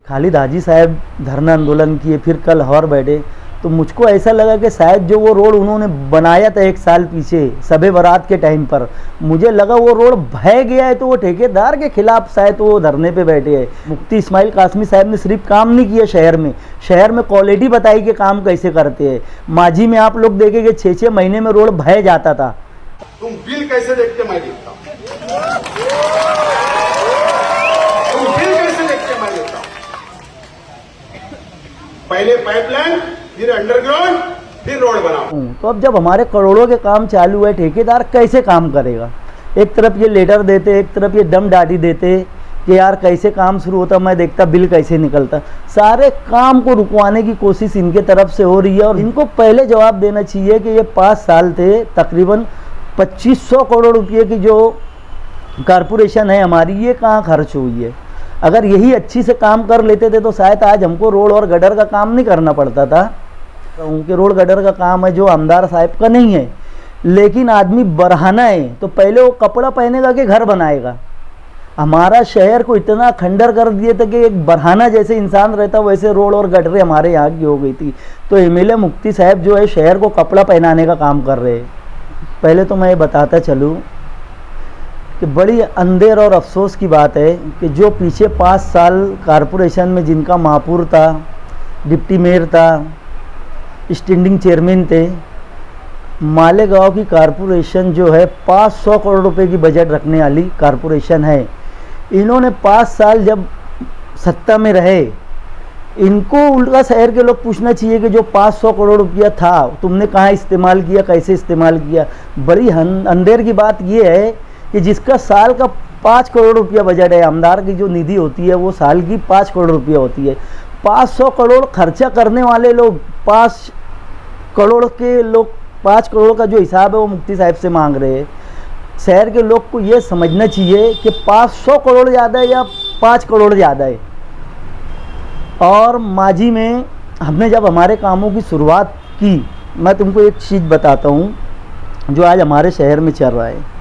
खालिद हाजी साहब धरना आंदोलन किए, फिर कल लाहौर बैठे, तो मुझको ऐसा लगा कि शायद जो वो रोड उन्होंने बनाया था 1 साल पीछे शब बारात के टाइम पर, मुझे लगा वो रोड बह गया है, तो वो ठेकेदार के खिलाफ शायद वो धरने पे बैठे हैं। मुफ्ती इस्माइल कासमी साहब ने सिर्फ काम नहीं किया शहर में क्वालिटी बताई कि काम कैसे करते हैं। माजी में आप लोग देखेंगे 6-6 महीने में रोड बह जाता था। तुम बिल कैसे देखते, मैं देखता हूं। तुम बिल कैसे देखते, मैं देखता हूं। पहले पाइपलाइन, फिर अंडरग्राउंड, फिर रोड बनाओ। तो अब जब हमारे करोड़ों के काम चालू है, ठेकेदार कैसे काम करेगा? एक तरफ ये लेटर देते, एक तरफ ये दम डाटी देते कि यार कैसे काम शुरू होता, मैं देखता बिल कैसे निकलता। सारे काम को रुकवाने की कोशिश इनके तरफ से हो रही है, और इनको पहले जवाब देना चाहिए कि ये 5 साल थे, तकरीबन 2500 करोड़ रुपये की जो कारपोरेशन है हमारी, ये कहाँ खर्च हुई है। अगर यही अच्छी से काम कर लेते थे तो शायद आज हमको रोड और गटर का काम नहीं करना पड़ता था। उनके रोड गटर का काम है जो आमदार साहब का नहीं है, लेकिन आदमी बढ़ाना है तो पहले वो कपड़ा पहनेगा कि घर बनाएगा। हमारा शहर को इतना खंडर कर दिए थे कि एक बढ़ाना जैसे इंसान रहता वैसे रोड और गटरें हमारे यहाँ की हो गई थी। तो एमएलए मुफ्ती साहब जो है शहर को कपड़ा पहनाने का काम कर रहे हैं। पहले तो मैं ये बताता चलूँ कि बड़ी अंधेर और अफसोस की बात है कि जो पीछे 5 साल कारपोरेशन में जिनका महापौर था, डिप्टी मेयर था, स्टैंडिंग चेयरमैन थे, मालेगांव की कारपोरेशन जो है 500 करोड़ रुपए की बजट रखने वाली कारपोरेशन है। इन्होंने 5 साल जब सत्ता में रहे, इनको उल्टा शहर के लोग पूछना चाहिए कि जो 500 करोड़ रुपया था तुमने कहाँ इस्तेमाल किया, कैसे इस्तेमाल किया। बड़ी अंधेर की बात ये है कि जिसका साल का 5 करोड़ रुपया बजट है, आमदार की जो निधि होती है वो साल की 5 करोड़ रुपया होती है। 500 करोड़ खर्चा करने वाले लोग 5 करोड़ के लोग 5 करोड़ का जो हिसाब है वो मुफ्ती साहब से मांग रहे हैं। शहर के लोग को ये समझना चाहिए कि 500 करोड़ ज़्यादा है या 5 करोड़ ज़्यादा है। और माजी में हमने जब हमारे कामों की शुरुआत की, मैं तुमको एक चीज़ बताता हूँ जो आज हमारे शहर में चल रहा है।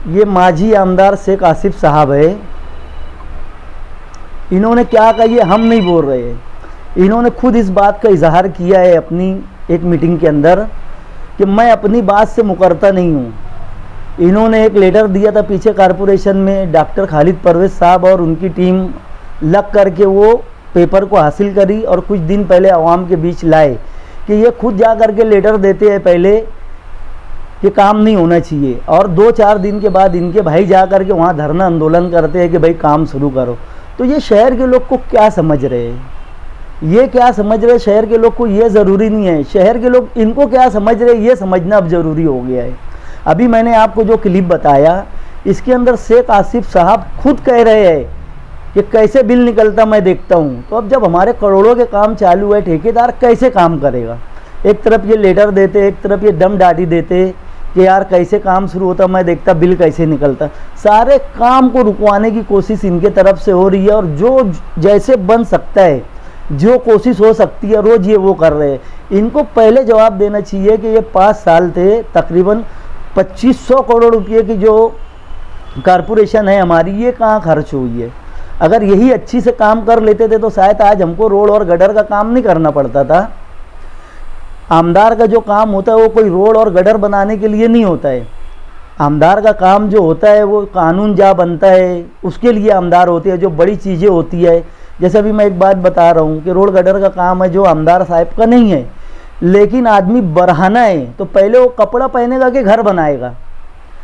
ये माजी आमदार शेख आसिफ साहब है। इन्होंने क्या कहा ये हम नहीं बोल रहे हैं, इन्होंने खुद इस बात का इजहार किया है अपनी एक मीटिंग के अंदर कि मैं अपनी बात से मुकरता नहीं हूँ। इन्होंने एक लेटर दिया था पीछे कारपोरेशन में, डॉक्टर खालिद परवेज साहब और उनकी टीम लग करके वो पेपर को हासिल करी और कुछ दिन पहले आवाम के बीच लाए कि ये खुद जा करके लेटर देते हैं पहले कि काम नहीं होना चाहिए, और 2-4 दिन के बाद इनके भाई जा करके वहाँ धरना आंदोलन करते हैं कि भाई काम शुरू करो। तो ये शहर के लोग को क्या समझ रहे हैं, ये क्या समझ रहे हैं शहर के लोग को, ये ज़रूरी नहीं है। शहर के लोग इनको क्या समझ रहे हैं ये समझना अब ज़रूरी हो गया है। अभी मैंने आपको जो क्लिप बताया इसके अंदर शेख आसिफ साहब खुद कह रहे हैं कि कैसे बिल निकलता मैं देखता हूँ। तो अब जब हमारे करोड़ों के काम चालू है, ठेकेदार कैसे काम करेगा? एक तरफ ये लेटर देते, एक तरफ ये दम डाटी देते कि यार कैसे काम शुरू होता, मैं देखता बिल कैसे निकलता। सारे काम को रुकवाने की कोशिश इनके तरफ से हो रही है, और जो जैसे बन सकता है, जो कोशिश हो सकती है रोज़ ये वो कर रहे हैं। इनको पहले जवाब देना चाहिए कि ये 5 साल थे, तकरीबन 2500 करोड़ रुपये की जो कारपोरेशन है हमारी, ये कहाँ खर्च हुई है। अगर यही अच्छी से काम कर लेते थे तो शायद आज हमको रोड और गटर का काम नहीं करना पड़ता था। आमदार का जो काम होता है वो कोई रोड और गटर बनाने के लिए नहीं होता है। आमदार का काम जो होता है वो कानून जहाँ बनता है उसके लिए आमदार होती है, जो बड़ी चीज़ें होती है। जैसे अभी मैं एक बात बता रहा हूँ कि रोड गटर का काम है जो आमदार साहब का नहीं है, लेकिन आदमी बढ़ाना है तो पहले वो कपड़ा पहनेगा कि घर बनाएगा।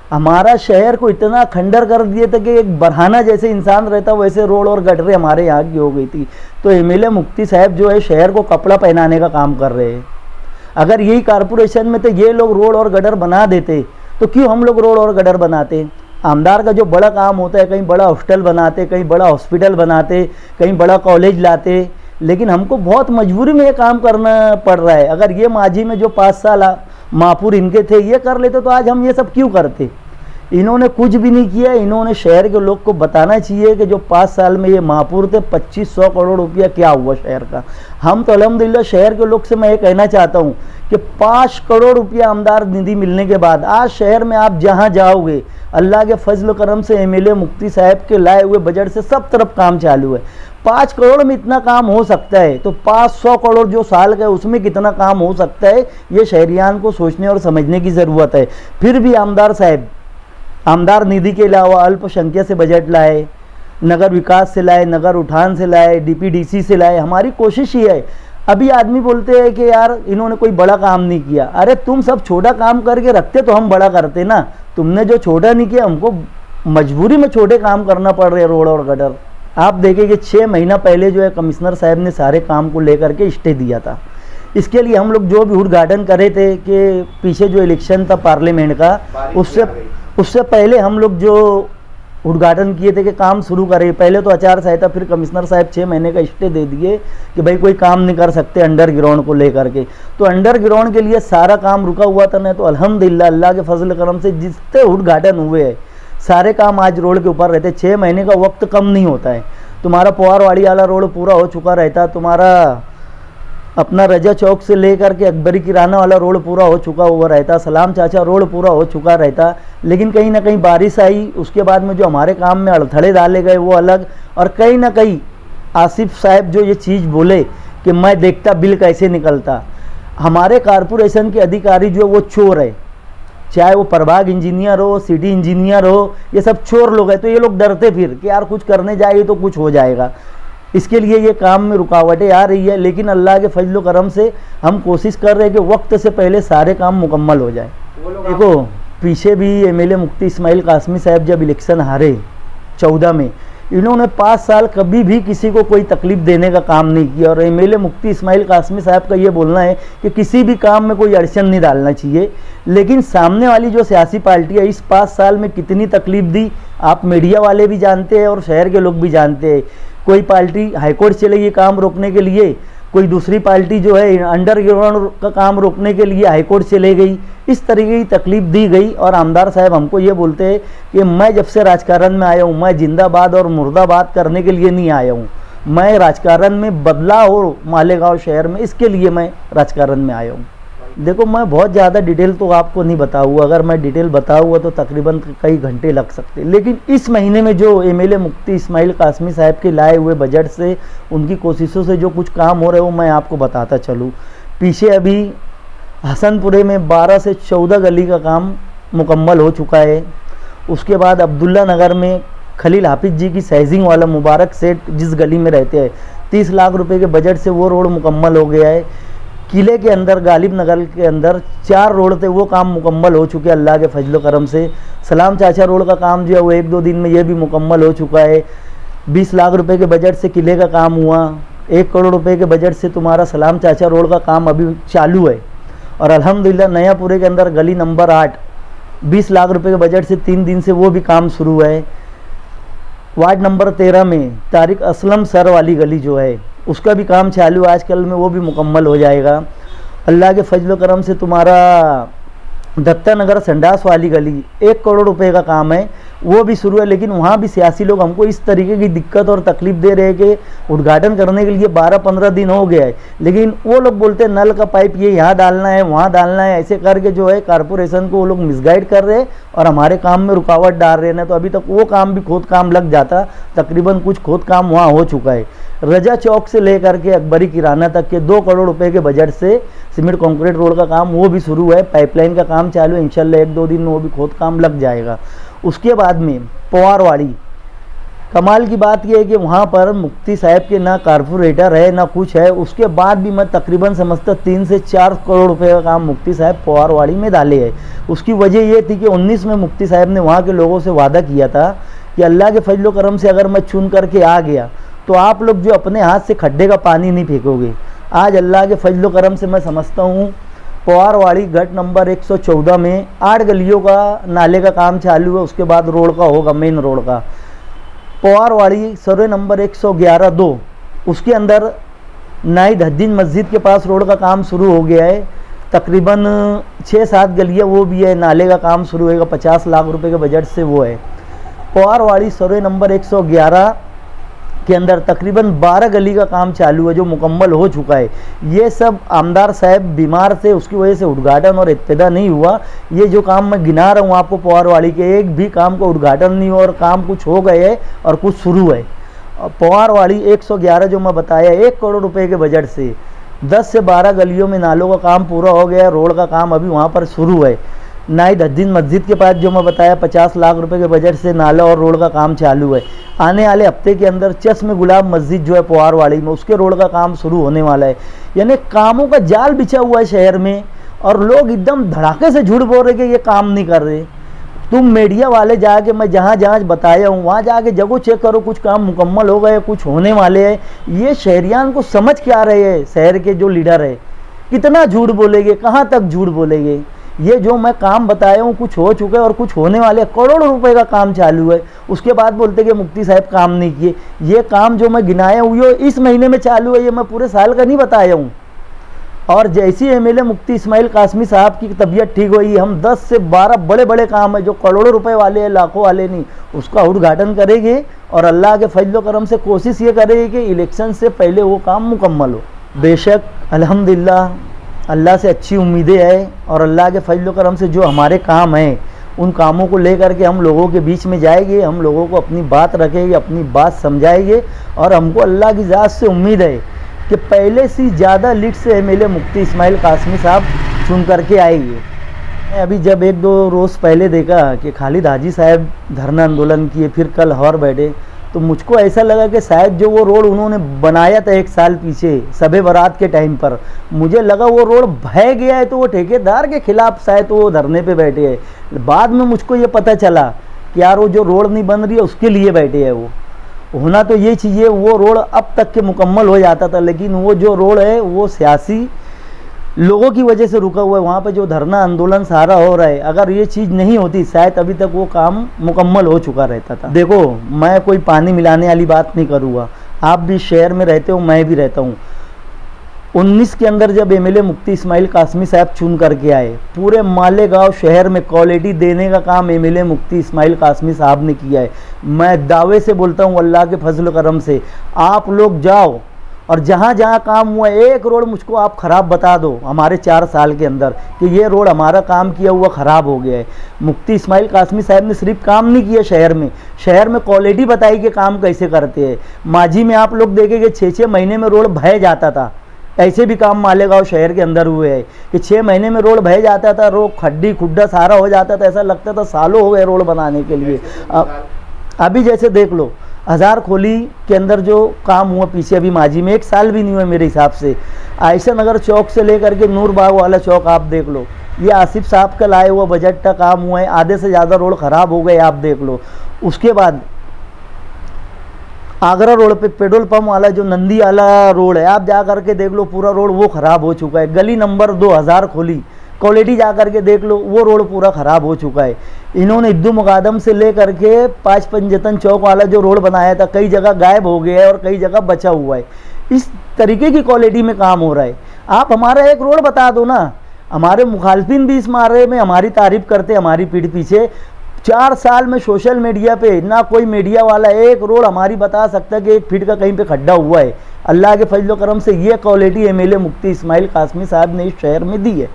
हमारा शहर को इतना खंडर कर दिए थे कि एक बढ़ाना जैसे इंसान रहता वैसे रोड और गटरें हमारे यहाँ की हो गई थी। तो एमएलए मुफ्ती साहब जो है शहर को कपड़ा पहनाने का काम कर रहे हैं। अगर यही कारपोरेशन में तो ये लोग रोड और गटर बना देते तो क्यों हम लोग रोड और गटर बनाते? आमदार का जो बड़ा काम होता है, कहीं बड़ा हॉस्टल बनाते, कहीं बड़ा हॉस्पिटल बनाते, कहीं बड़ा कॉलेज लाते, लेकिन हमको बहुत मजबूरी में ये काम करना पड़ रहा है। अगर ये माजी में जो 5 साल महापुर इनके थे ये कर लेते तो आज हम ये सब क्यों करते? इन्होंने कुछ भी नहीं किया। इन्होंने शहर के लोग को बताना चाहिए कि जो 5 साल में ये महापौर थे 2500 करोड़ रुपया क्या हुआ शहर का। हम तो अल्हम्दुलिल्लाह शहर के लोग से मैं ये कहना चाहता हूँ कि 5 करोड़ रुपया आमदार निधि मिलने के बाद आज शहर में आप जहाँ जाओगे अल्लाह के फजल करम से एमएलए मुफ्ती साहब के लाए हुए बजट से सब तरफ काम चालू है। 5 करोड़ में इतना काम हो सकता है तो 500 करोड़ जो साल का है उसमें कितना काम हो सकता है, ये शहरियान को सोचने और समझने की ज़रूरत है। फिर भी आमदार साहब आमदार निधि के अलावा अल्पसंख्यक से बजट लाए, नगर विकास से लाए, नगर उठान से लाए, डीपीडीसी से लाए। हमारी कोशिश ही है। अभी आदमी बोलते हैं कि यार इन्होंने कोई बड़ा काम नहीं किया। अरे तुम सब छोटा काम करके रखते तो हम बड़ा करते ना। तुमने जो छोटा नहीं किया, हमको मजबूरी में छोटे काम करना पड़ रहे, रोड और गटर। आप देखें कि 6 महीना पहले जो है कमिश्नर साहब ने सारे काम को लेकर के स्टे दिया था। इसके लिए हम लोग जो भी उद्घाटन करे थे कि पीछे जो इलेक्शन था पार्लियामेंट का, उससे पहले हम लोग जो उद्घाटन किए थे कि काम शुरू करें। पहले तो आचार संहिता, फिर कमिश्नर साहब 6 महीने का स्टे दे दिए कि भाई कोई काम नहीं कर सकते अंडरग्राउंड को लेकर के। तो अंडरग्राउंड के लिए सारा काम रुका हुआ था। नहीं तो अल्हम्दुलिल्लाह अल्लाह के फजल करम से जितने उद्घाटन हुए हैं सारे काम आज रोड के ऊपर रहते। 6 महीने का वक्त कम नहीं होता है। तुम्हारा पोहारवाड़ी वाला रोड पूरा हो चुका रहता, तुम्हारा अपना रजा चौक से लेकर के अकबरी किराना वाला रोड पूरा हो चुका हुआ रहता, सलाम चाचा रोड पूरा हो चुका रहता। लेकिन कहीं ना कहीं बारिश आई, उसके बाद में जो हमारे काम में अड़थड़े डाले गए वो अलग। और कहीं ना कहीं आसिफ साहब जो ये चीज़ बोले कि मैं देखता बिल कैसे निकलता, हमारे कारपोरेशन के अधिकारी जो वो चोर है, चाहे वो प्रभाग इंजीनियर हो, सिटी इंजीनियर हो, ये सब चोर लोग हैं। तो ये लोग डरते फिर कि यार कुछ करने जाएगी तो कुछ हो जाएगा। इसके लिए ये काम में रुकावटें आ रही है। लेकिन अल्लाह के फजल करम से हम कोशिश कर रहे हैं कि वक्त से पहले सारे काम मुकम्मल हो जाए। देखो पीछे भी एमएलए मुफ्ती इस्माइल कासमी साहब जब इलेक्शन हारे 14 में, इन्होंने 5 साल कभी भी किसी को कोई तकलीफ देने का काम नहीं किया। और एमएलए मुफ्ती इस्माइल कासमी साहब का ये बोलना है कि किसी भी काम में कोई अड़चन नहीं डालना चाहिए। लेकिन सामने वाली जो सियासी पार्टी है इस 5 साल में कितनी तकलीफ दी आप मीडिया वाले भी जानते हैं और शहर के लोग भी जानते हैं। कोई पार्टी हाईकोर्ट चले गई काम रोकने के लिए, कोई दूसरी पार्टी जो है अंडरग्राउंड का काम रोकने के लिए हाईकोर्ट चले गई। इस तरीके की तकलीफ दी गई। और आमदार साहब हमको ये बोलते हैं कि मैं जब से राजकारण में आया हूँ, मैं जिंदाबाद और मुर्दाबाद करने के लिए नहीं आया हूँ, मैं राजकारण में बदलाव हो मालेगांव शहर में, इसके लिए मैं राजकारण में आया हूँ। देखो मैं बहुत ज़्यादा डिटेल तो आपको नहीं बताऊँगा, अगर मैं डिटेल बताऊँगा तो तकरीबन कई घंटे लग सकते। लेकिन इस महीने में जो एमएलए मुफ्ती इस्माइल कासमी साहब के लाए हुए बजट से, उनकी कोशिशों से जो कुछ काम हो रहे हैं वो मैं आपको बताता चलूँ। पीछे अभी हसनपुरे में 12 से 14 गली का काम मुकम्मल हो चुका है। उसके बाद अब्दुल्ला नगर में खलील हाफिज जी की सैजिंग वाला मुबारक सेठ जिस गली में रहते हैं 30 लाख रुपए के बजट से वो रोड मुकम्मल हो गया है। किले के अंदर गालिब नगर के अंदर 4 रोड थे, वो काम मुकम्मल हो चुके हैं अल्लाह के फजल करम से। सलाम चाचा रोड का काम जो है वो 1-2 दिन में ये भी मुकम्मल हो चुका है। 20 लाख रुपए के बजट से किले का काम हुआ। 1 करोड़ रुपए के बजट से तुम्हारा सलाम चाचा रोड का काम अभी चालू है। और अल्हम्दुलिल्लाह नयापुरे के अंदर गली नंबर 8 20 लाख रुपए के बजट से 3 दिन से वो भी काम शुरू है। वार्ड नंबर 13 में तारिक असलम सर वाली गली जो है उसका भी काम चालू है, आजकल में वो भी मुकम्मल हो जाएगा अल्लाह के फजल करम से। तुम्हारा दत्ता नगर संडास वाली गली 1 करोड़ रुपए का काम है, वो भी शुरू है। लेकिन वहाँ भी सियासी लोग हमको इस तरीके की दिक्कत और तकलीफ दे रहे हैं कि उद्घाटन करने के लिए 12-15 दिन हो गया है, लेकिन वो लोग बोलते हैं नल का पाइप ये यहाँ डालना है वहाँ डालना है, ऐसे करके जो है कारपोरेशन को वो लोग मिसगाइड कर रहे हैं और हमारे काम में रुकावट डाल रहे हैं। तो अभी तक वो काम भी खोद काम लग जाता, तकरीबन कुछ खोद काम वहाँ हो चुका है। रजा चौक से लेकर के अकबरी किराना तक के 2 करोड़ रुपए के बजट से सीमेंट कंक्रीट रोड का काम वो भी शुरू है। पाइपलाइन का काम चालू है, इंशाल्लाह 1-2 दिन में वो भी खोद काम लग जाएगा। उसके बाद में पोहारवाड़ी, कमाल की बात यह है कि वहाँ पर मुफ्ती साहब के ना कारपोरेटर है ना कुछ है, उसके बाद भी मैं तकरीबन समझता 3 से 4 करोड़ रुपए का काम मुफ्ती साहब पोहारवाड़ी में डाले है। उसकी वजह ये थी कि 19 में मुफ्ती साहब ने वहाँ के लोगों से वादा किया था कि अल्लाह के फजल करम से अगर मैं चुन करके आ गया तो आप लोग जो अपने हाथ से खड्डे का पानी नहीं फेंकोगे। आज अल्लाह के फजल करम से मैं समझता हूँ पोहारवाड़ी गट नंबर 114 में 8 गलियों का नाले का काम चालू है, उसके बाद रोड का होगा, मेन रोड का। पोहारवाड़ी सर्वे नंबर 111-2 उसके अंदर नाइद हद्दीन मस्जिद के पास रोड का काम शुरू हो गया है। तकरीबन 6-7 गलियाँ वो भी है, नाले का काम शुरू होगा, 50 लाख रुपए के बजट से वो है। पवारवाड़ी सर्वे नंबर 111 के अंदर तकरीबन 12 गली का काम चालू है जो मुकम्मल हो चुका है। ये सब आमदार साहब बीमार थे, उसकी वजह से उद्घाटन और इत्तेदा नहीं हुआ। ये जो काम मैं गिना रहा हूँ आपको पवारवाड़ी के, एक भी काम का उद्घाटन नहीं हुआ और काम कुछ हो गए है और कुछ शुरू है। पवारवाड़ी 111 जो मैं बताया 1 करोड़ रुपए के बजट से 10 से 12 गलियों में नालों का काम पूरा हो गया, रोड का काम अभी वहाँ पर शुरू है। नाइदुद्दीन मस्जिद के पास जो मैं बताया 50 लाख रुपए के बजट से नाला और रोड का काम चालू है। आने वाले हफ्ते के अंदर चश्मे गुलाब मस्जिद जो है पवारवाड़ी में, उसके रोड का काम शुरू होने वाला है। यानी कामों का जाल बिछा हुआ है शहर में और लोग एकदम धड़ाके से झूठ बोल रहे कि ये काम नहीं कर रहे। तुम मीडिया वाले जाके, मैं जहाँ जहाँ बताया हूँ वहाँ जाके जगह चेक करो, कुछ काम मुकम्मल हो गए, कुछ होने वाले हैं। ये शहरियान को समझ क्या रहे हैं, शहर के जो लीडर है कितना झूठ बोलेंगे, कहाँ तक झूठ बोलेंगे। ये जो मैं काम बताया हूँ कुछ हो चुका है और कुछ होने वाले, करोड़ों रुपए का काम चालू है। उसके बाद बोलते कि मुफ्ती साहब काम नहीं किए। ये काम जो मैं गिनाया हूँ ये इस महीने में चालू है, ये मैं पूरे साल का नहीं बताया हूँ। और जैसी एमएलए मुफ्ती इस्माइल कासमी साहब की तबीयत ठीक हुई, हम 10 से 12 बड़े बड़े काम है जो करोड़ों रुपए वाले हैं, लाखों वाले नहीं, उसका उद्घाटन करेंगे और अल्लाह के फजल करम से कोशिश ये करेंगे कि इलेक्शन से पहले वो काम मुकम्मल हो। बेशक अल्हम्दुलिल्लाह अल्लाह से अच्छी उम्मीदें हैं और अल्लाह के फजल करम से जो हमारे काम हैं उन कामों को लेकर के हम लोगों के बीच में जाएंगे, हम लोगों को अपनी बात रखेंगे, अपनी बात समझाएंगे और हमको अल्लाह की ज़ात से उम्मीद है कि पहले से ज़्यादा लीड से एमएलए मुफ्ती इस्माइल कासमी साहब चुन करके आएंगे। मैं अभी जब 1-2 रोज़ पहले देखा कि खालिद हाजी साहब धरना आंदोलन किए, फिर कल और बैठे, तो मुझको ऐसा लगा कि शायद जो वो रोड उन्होंने बनाया था 1 साल पीछे शबे बारात के टाइम पर, मुझे लगा वो रोड बह गया है तो वो ठेकेदार के खिलाफ शायद वो धरने पे बैठे हैं। बाद में मुझको ये पता चला कि यार वो जो रोड नहीं बन रही है उसके लिए बैठे हैं। वो होना तो ये चाहिए, वो रोड अब तक के मुकम्मल हो जाता था, लेकिन वो जो रोड है वो सियासी लोगों की वजह से रुका हुआ है। वहाँ पे जो धरना आंदोलन सारा हो रहा है, अगर ये चीज़ नहीं होती शायद अभी तक वो काम मुकम्मल हो चुका रहता था। देखो मैं कोई पानी मिलाने वाली बात नहीं करूँगा, आप भी शहर में रहते हो, मैं भी रहता हूँ। 19 के अंदर जब एमएलए मुफ्ती इस्माइल कासमी साहब चुन करके आए, पूरे मालेगांव शहर में क्वालिटी देने का काम एमएलए मुफ्ती इस्माइल कासमी साहब ने किया है। मैं दावे से बोलता हूँ अल्लाह के फजल करम से, आप लोग जाओ और जहाँ जहाँ काम हुआ है 1 रोड मुझको आप ख़राब बता दो हमारे 4 साल के अंदर कि ये रोड हमारा काम किया हुआ ख़राब हो गया है। मुफ्ती इस्माइल कासमी साहब ने सिर्फ काम नहीं किया शहर में क्वालिटी बताई कि काम कैसे करते हैं। माजी में आप लोग देखेंगे 6-6 महीने में रोड बह जाता था, ऐसे भी काम मालेगांव शहर के अंदर हुए हैं कि 6 महीने में रोड बह जाता था, रोड खड्डी खुड्डा सारा हो जाता था, ऐसा लगता था सालों हो गए रोड बनाने के लिए। अभी जैसे देख लो हज़ार खोली के अंदर जो काम हुआ पीछे, अभी माजी में 1 साल भी नहीं हुआ मेरे हिसाब से। आयशा नगर चौक से लेकर के नूरबाग वाला चौक आप देख लो, ये आसिफ साहब का लाए हुआ बजट का काम हुआ है, आधे से ज़्यादा रोड ख़राब हो गए आप देख लो। उसके बाद आगरा रोड पे पेट्रोल पंप वाला जो नंदी वाला रोड है आप जा करके देख लो, पूरा रोड वो ख़राब हो चुका है। गली नंबर 2000 खोली क्वालिटी जा करके देख लो, वो रोड पूरा ख़राब हो चुका है। इन्होंने इद्दू मुकादम से ले करके 5 पंजतन चौक वाला जो रोड बनाया था कई जगह गायब हो गया है और कई जगह बचा हुआ है। इस तरीके की क्वालिटी में काम हो रहा है। आप हमारा एक रोड बता दो ना। हमारे मुखालफिन भी इस मारे में हमारी तारीफ़ करते, हमारी पीठ पीछे। 4 साल में सोशल मीडिया पे ना कोई मीडिया वाला एक रोड हमारी बता सकता है कि 1 फीट का कहीं पे खड्डा हुआ है। अल्लाह के फजल करम से ये क्वालिटी एमएलए मुफ्ती इस्माइल कासमी साहब ने इस शहर में दी है।